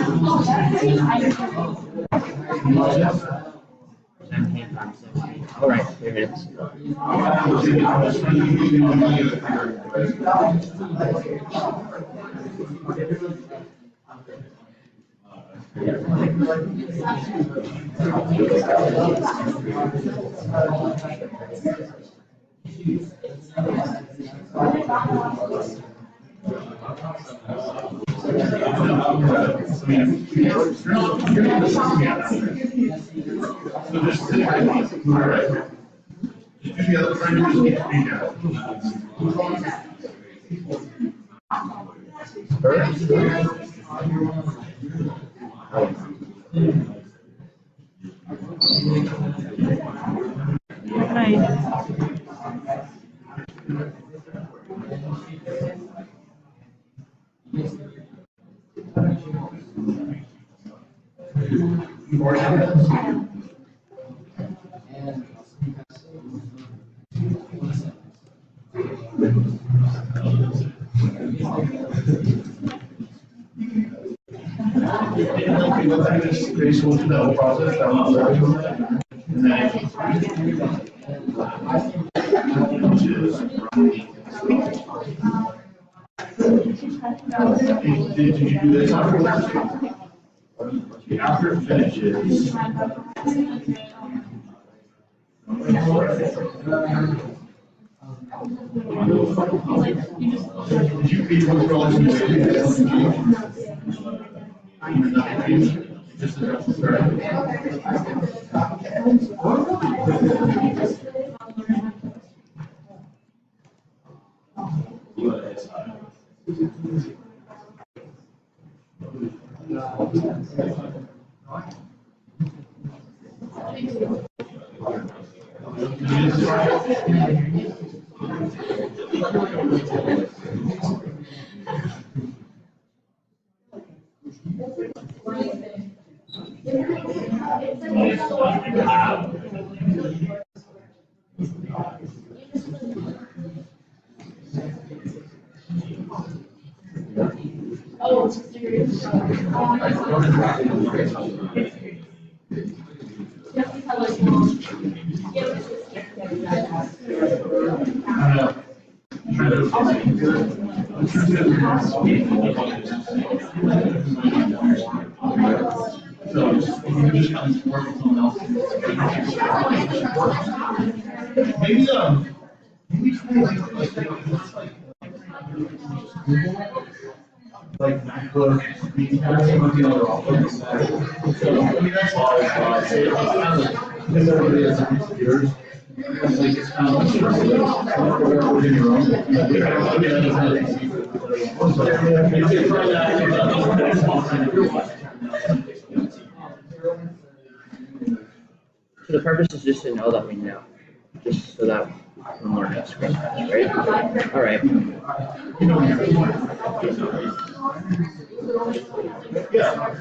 17 times 17. All right, 3 minutes. Did you do this after it finishes? Did you beat what's relative just address the Maybe like MacBook, so I mean that's all I say. Because everybody has different computers. Like it's kind of like within your own. So the purpose is just to know that we know, just so that when we're next screen, right? All right. Yeah.